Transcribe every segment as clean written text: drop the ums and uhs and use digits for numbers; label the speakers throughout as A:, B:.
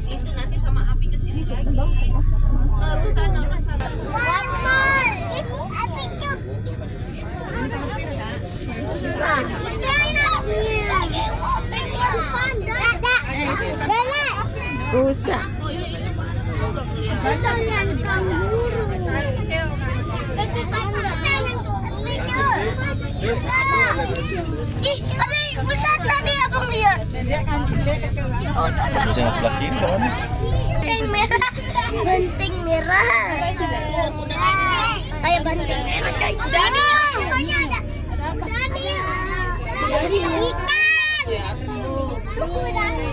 A: Itu nanti sama api kesini lagi. Norusan.
B: Rusa.
C: Ih, ada pusat tadi abang lihat. Oh,
D: Yang sebelah kiri kan?
C: Banting merah. Kayak banting merah coy. Dani. Ikan. Tunggu Dani.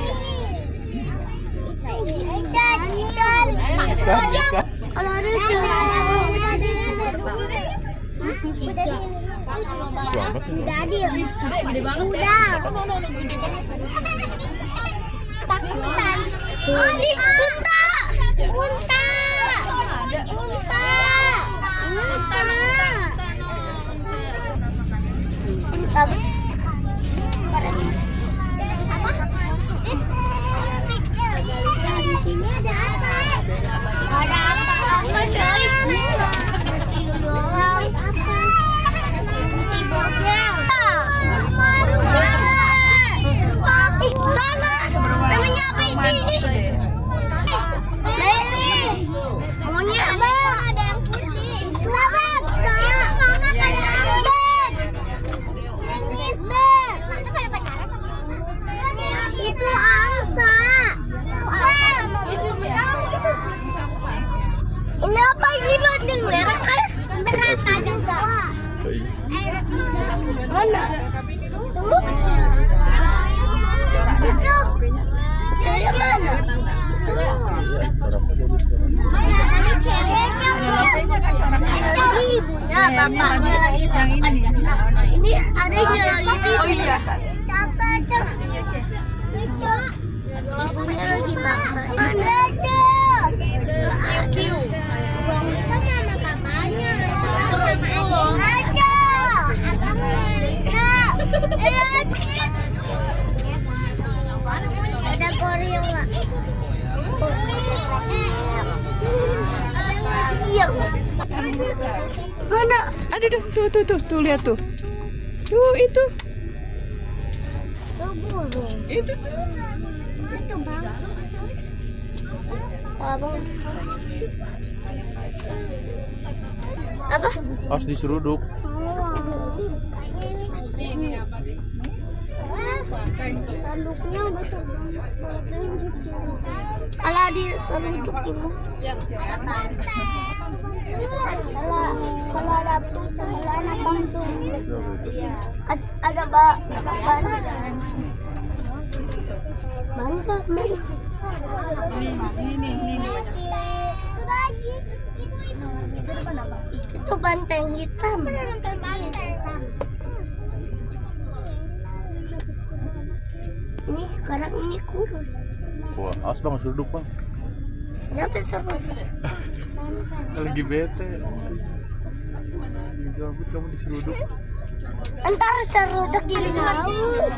C: Kalau ada udah adil. Gede banget. Udah. Takutan. Unta. Di sini ada apa? Ada apa coy? Doang apa? Sana, namanya apa sini? Maunya apa? Ada yang putih. Laksa. Itu angsa. Ini apa ini banting merah kan? Neraka juga. Mana? Tunggu kecil. Itu. Kecilnya mana? Ini ceweknya. Ini ibunya, bapaknya. Ini adanya lagi. Oh iya. Siapa tuh? Itu. Ibunya lagi makan. Mana tuh? Itu nama papanya. Ada gorila. Iya. Mana?
B: Aduh, tuh lihat tuh. Tuh itu.
C: Tuh burung.
B: Itu.
C: Itu bang. Abang. Apa?
D: Harus diseruduk.
C: Tanduknya besar banget. Kalau diseruduk dulu. Kalau ada bantu. Ada bantu. Ini. Itu banteng hitam. Ini sekarang ini kurus.
D: Wah, awas bang, seruduk bang.
C: Kenapa seruduk?
D: Lagi bete. Gabut kamu diseruduk.
C: Entar seruduk ini haus.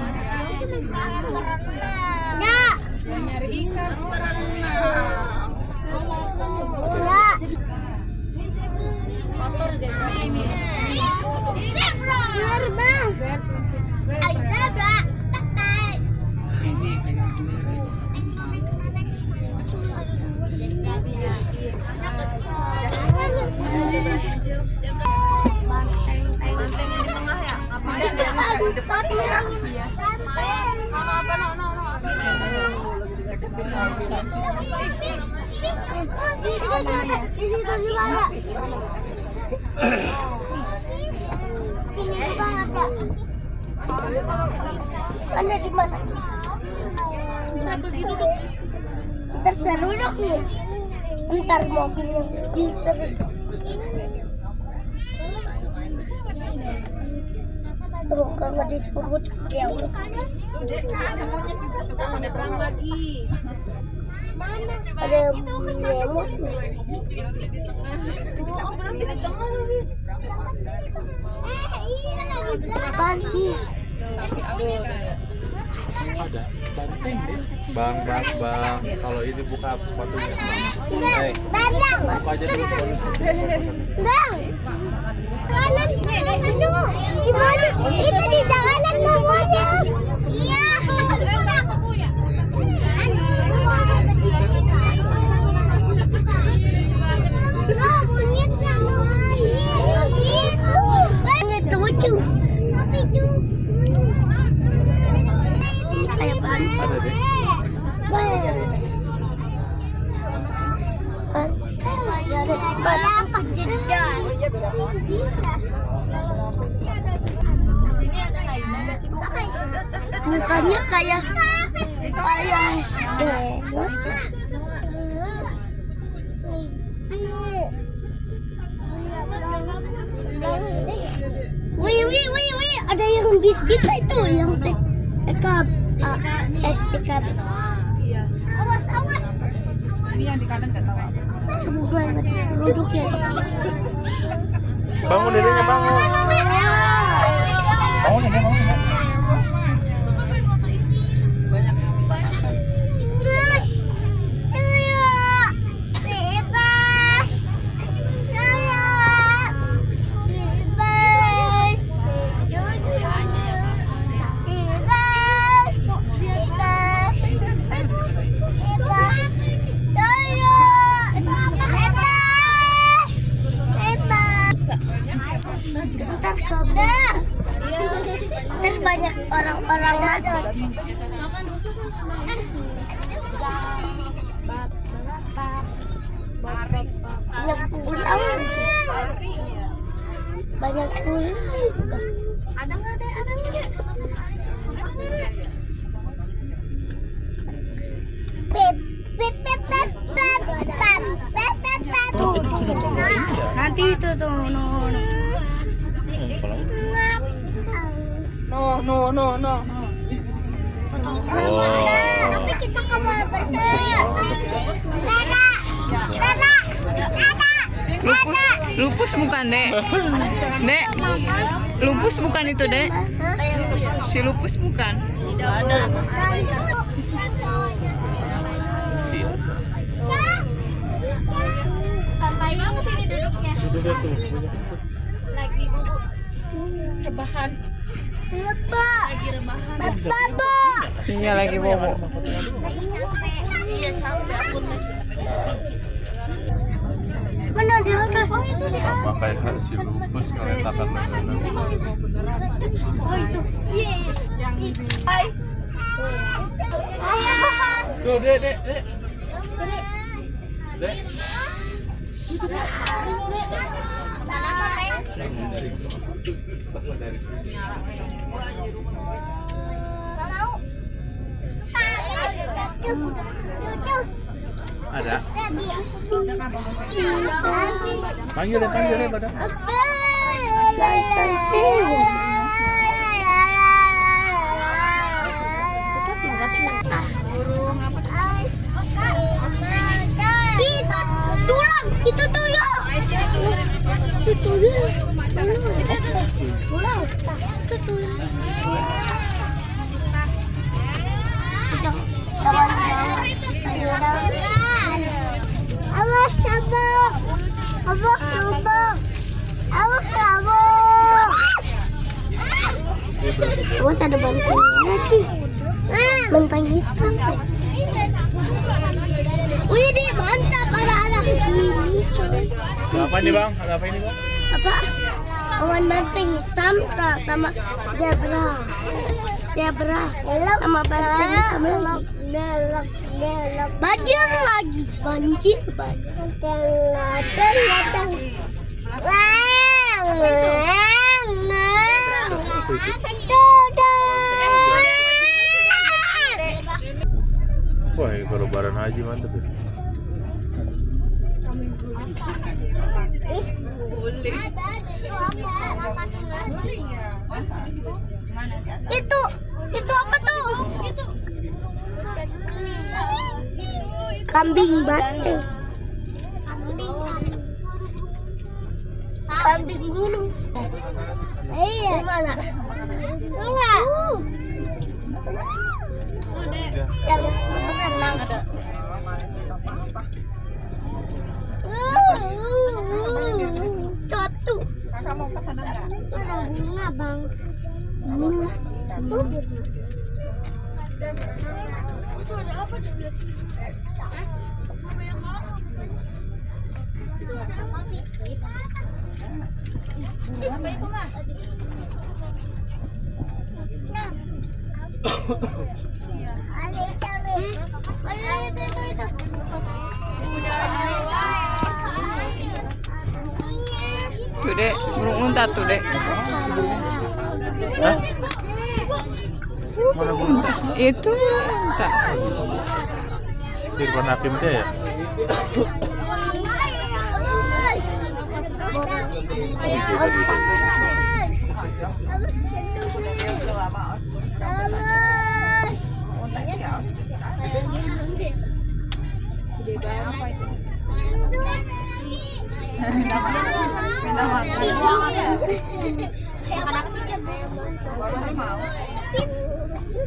C: Nah,
A: Nyari ikan berenang. Motor zebra ini.
C: Zebra. Ay, zebra. Di situ juga ada. Sini juga ada. Anda di mana? Terseruduk nih. Ntar mobilnya diseruduk. Terus kalau diseruduk ya udah.
A: Ada monyet juga tuh, ada perang lagi.
C: Ada yang nyemut nih.
A: Itu aku berarti di tengah lagi.
C: Iya lagi. Banteng.
D: Ada banteng deh. Bang. Kalau ini buka sepatunya. Hei,
C: Banteng.
D: buka aja dulu sepatunya.
C: Bang. Jalanan. Aduh, gimana? Itu di jalanan pokoknya. Iya. Monyet lucu. Ini kayak banteng.
D: Ada deh.
C: Berapa jeda? Mukanya kayak Wih, ada yang bis kita itu yang TKB. Awas.
B: Ini yang di kanan nggak tahu apa.
C: Semoga nggak diseruduk ya.
D: Bangun dedenya, bangun. Bangun dede, bangun.
C: Bebas. Ntar banyak orang-orang ada. Banyak pulang. Banyak pulang.
A: Ada nggak deh? Ada nggak?
B: Nanti itu tuh no.
C: Tapi kita kembali bersama.
B: Lupus bukan, Dek. Dek, lupus bukan itu, Dek. Si lupus bukan.
A: Tidak ada. Santai banget ini duduknya.
D: Duduk tuh.
A: Lagi bubuk rebahan. Lagi rebahan.
B: Iya lagi bobo.
A: Iya capek aku pijit.
C: Mana dia?
A: Oh itu di
D: Sama kayak si lupus ngeretakan lengan.
A: Oh itu. Iya. Yang ini.
D: Tuh, dek. Dek. Ada. Panggil deh pada.
C: Itu tuyul. Awas sabuk. Awas ada bantengnya lagi. Banteng hitam. Wih, deh, mantap anak-anak ini, coy.
D: Apa nih, Bang? Ada apa ini, Bang?
C: Apa? Awan banteng hitam sama zebra sama banteng hitam lagi. Banjir lagi.
D: Wah, ini kalau lebaran haji mantep ya.
C: Itu apa tuh? Kambing banteng. Kambing gunung. Iya. Mana? Enggak. Yang berenang ada. Satu.
A: Kakak mau ke sana nggak?
C: Ada bunga, Bang. Bunga. Tuh.
A: Apa itu mah?
B: Tuh dek, burung unta tuh dek.
D: Hah? Mana burung?
B: Itu burung unta.
D: Irfan Hakim teh ya?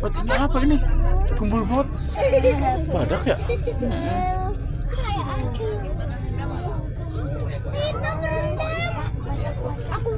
D: Buat ini apa ini? Kumpul bot. Badak ya?
C: Aku